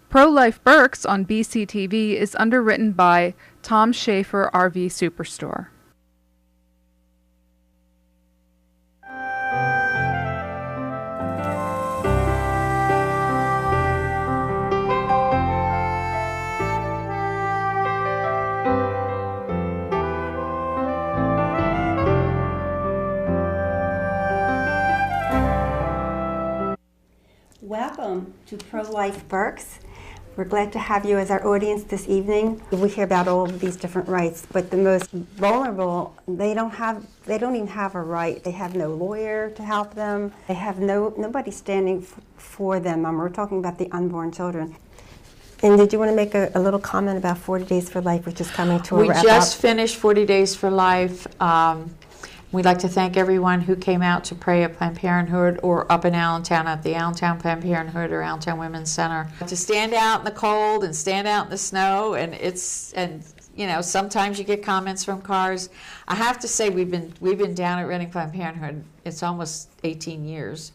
Pro-Life Berks on BCTV is underwritten by Tom Schaefer RV Superstore. Welcome to Pro-Life Berks. We're glad to have you as our audience this evening. We hear about all of these different rights, but the most vulnerable, they don't even have a right. They have no lawyer to help them. They have nobody standing for them. We're talking about the unborn children. And did you want to make a little comment about 40 Days for Life, which is coming to a wrap up? We just finished 40 Days for Life. We'd like to thank everyone who came out to pray at Planned Parenthood or up in Allentown at the Allentown Planned Parenthood or Allentown Women's Center. To stand out in the cold and stand out in the snow, and you know, sometimes you get comments from cars. I have to say we've been down at Reading Planned Parenthood. It's almost 18 years.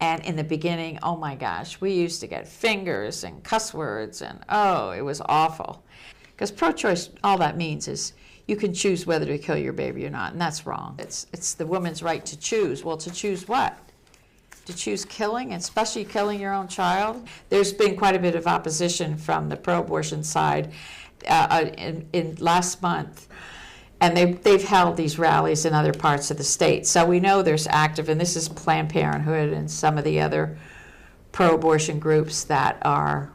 And in the beginning, oh my gosh, we used to get fingers and cuss words, and oh, it was awful. Because pro-choice, all that means is you can choose whether to kill your baby or not, and that's wrong. It's the woman's right to choose. Well, to choose what? To choose killing, and especially killing your own child? There's been quite a bit of opposition from the pro-abortion side in last month, and they've held these rallies in other parts of the state. So we know there's active, and this is Planned Parenthood and some of the other pro-abortion groups that are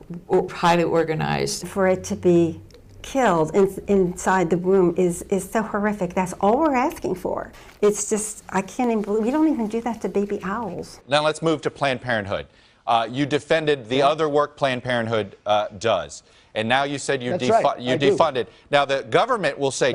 highly organized. For it to be killed inside the womb is so horrific. That's all we're asking for. It's just, I can't even believe, we don't even do that to baby owls. Now let's move to Planned Parenthood. You defended the other work Planned Parenthood does. And now you said you defunded. Now the government will say,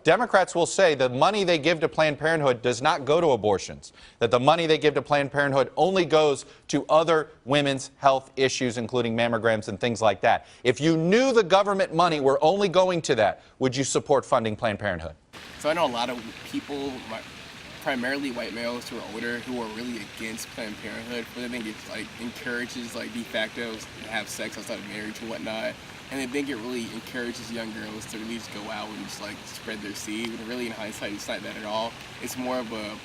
Democrats will say the money they give to Planned Parenthood does not go to abortions, that the money they give to Planned Parenthood only goes to other women's health issues, including mammograms and things like that. If you knew the government money were only going to that, would you support funding Planned Parenthood? So I know a lot of people, primarily white males who are older, who are really against Planned Parenthood. For them, it encourages de facto to have sex outside of marriage and whatnot. And they think it really encourages young girls to really just go out and just spread their seed. But really, in hindsight, it's not that at all. It's more of a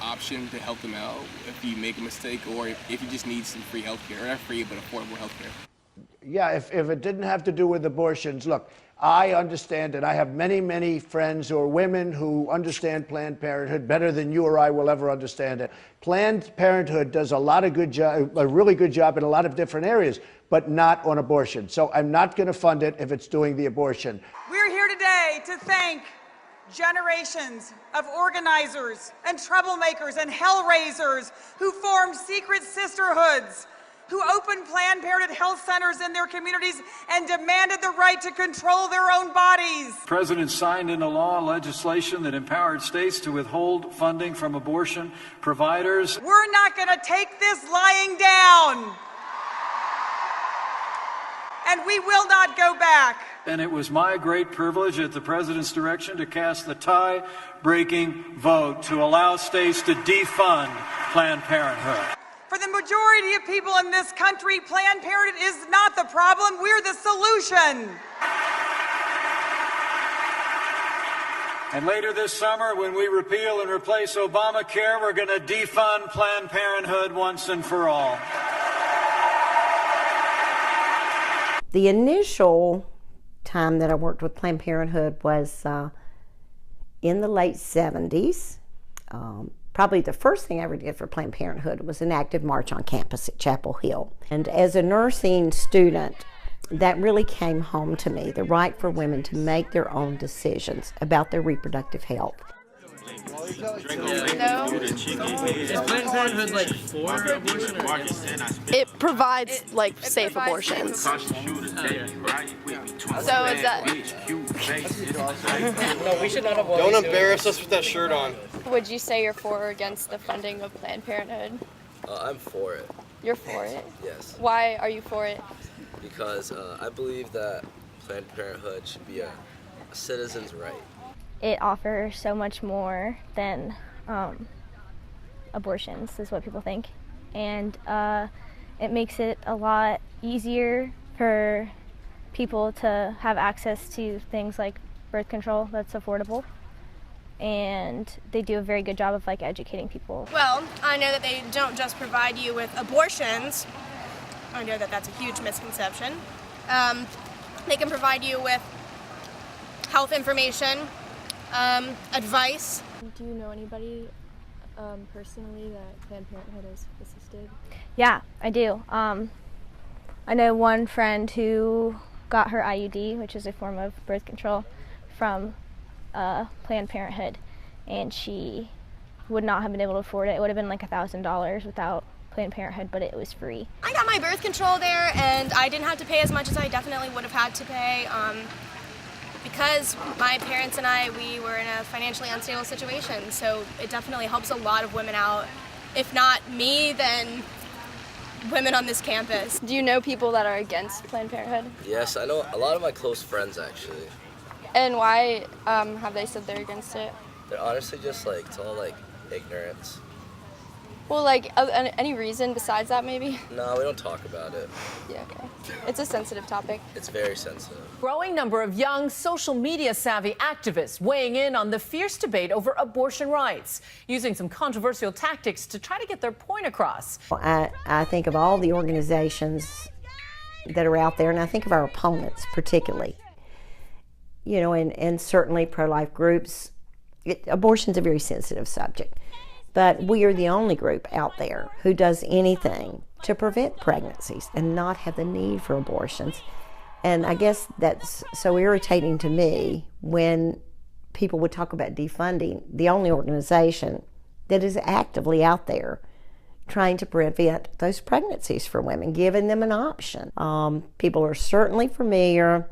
option to help them out if you make a mistake, or if you just need some free health care, or not free, but affordable health care. Yeah, if it didn't have to do with abortions, look, I understand it. I have many, many friends who are women who understand Planned Parenthood better than you or I will ever understand it. Planned Parenthood does a really good job in a lot of different areas, but not on abortion. So I'm not going to fund it if it's doing the abortion. We're here today to thank generations of organizers and troublemakers and hellraisers who formed secret sisterhoods, who opened Planned Parenthood health centers in their communities and demanded the right to control their own bodies. The President signed into law legislation that empowered states to withhold funding from abortion providers. We're not going to take this lying down. And we will not go back. And it was my great privilege at the President's direction to cast the tie-breaking vote to allow states to defund Planned Parenthood. For the majority of people in this country, Planned Parenthood is not the problem, we're the solution. And later this summer, when we repeal and replace Obamacare, we're going to defund Planned Parenthood once and for all. The initial time that I worked with Planned Parenthood was in the late 70s. Probably the first thing I ever did for Planned Parenthood was an active march on campus at Chapel Hill. And as a nursing student, that really came home to me, the right for women to make their own decisions about their reproductive health. No. Is Planned Parenthood for abortion or against? It provides safe abortions. So is that? No, we should not have. Don't embarrass us with that shirt on. Would you say you're for or against the funding of Planned Parenthood? I'm for it. You're for it? Yes. Why are you for it? Because I believe that Planned Parenthood should be a citizen's right. It offers so much more than abortions, is what people think. And It makes it a lot easier for people to have access to things like birth control that's affordable. And they do a very good job of educating people. Well, I know that they don't just provide you with abortions. I know that that's a huge misconception. They can provide you with health information, advice. Do you know anybody personally that Planned Parenthood has assisted? Yeah, I do. I know one friend who got her IUD, which is a form of birth control, from Planned Parenthood, and she would not have been able to afford it. It would have been like $1,000 without Planned Parenthood, but it was free. I got my birth control there, and I didn't have to pay as much as I definitely would have had to pay because my parents and we were in a financially unstable situation, so it definitely helps a lot of women out. If not me, then women on this campus. Do you know people that are against Planned Parenthood? Yes, I know a lot of my close friends actually. And why have they said they're against it? They're honestly just it's all ignorance. Well, any reason besides that, maybe? No, we don't talk about it. Yeah, okay. It's a sensitive topic. It's very sensitive. Growing number of young social media savvy activists weighing in on the fierce debate over abortion rights, using some controversial tactics to try to get their point across. I think of all the organizations that are out there, and I think of our opponents particularly. You know, and certainly pro-life groups. Abortion's a very sensitive subject. But we are the only group out there who does anything to prevent pregnancies and not have the need for abortions. And I guess that's so irritating to me when people would talk about defunding the only organization that is actively out there trying to prevent those pregnancies for women, giving them an option. People are certainly familiar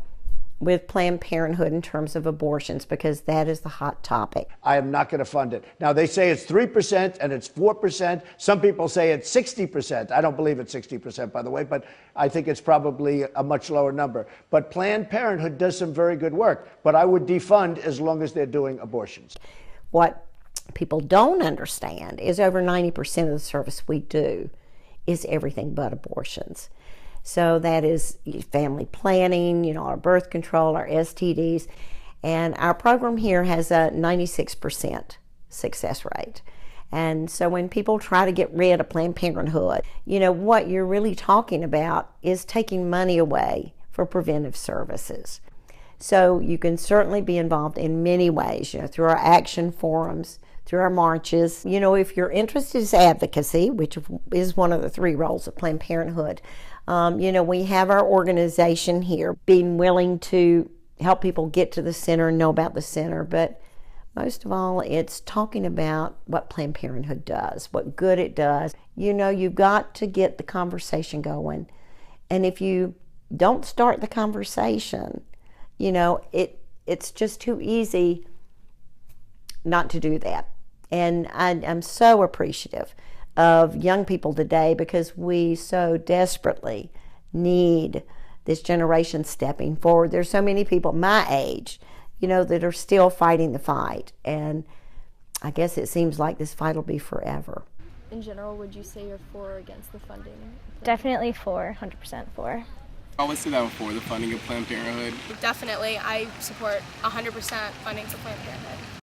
with Planned Parenthood in terms of abortions because that is the hot topic. I am not going to fund it. Now, they say it's 3% and it's 4%. Some people say it's 60%. I don't believe it's 60%, by the way, but I think it's probably a much lower number. But Planned Parenthood does some very good work, but I would defund as long as they're doing abortions. What people don't understand is over 90% of the service we do is everything but abortions. So that is family planning, our birth control, our STDs. And our program here has a 96% success rate. And so when people try to get rid of Planned Parenthood, what you're really talking about is taking money away for preventive services. So you can certainly be involved in many ways, through our action forums, through our marches. If your interest is advocacy, which is one of the 3 roles of Planned Parenthood, we have our organization here being willing to help people get to the center and know about the center, but most of all, it's talking about what Planned Parenthood does, what good it does. You've got to get the conversation going. And if you don't start the conversation, it's just too easy not to do that. And I'm so appreciative of young people today because we so desperately need this generation stepping forward. There's so many people my age, that are still fighting the fight. And I guess it seems like this fight will be forever. In general, would you say you're for or against the funding? Definitely for, 100% for. I would say that I'm for the funding of Planned Parenthood. Definitely, I support 100% funding for Planned Parenthood.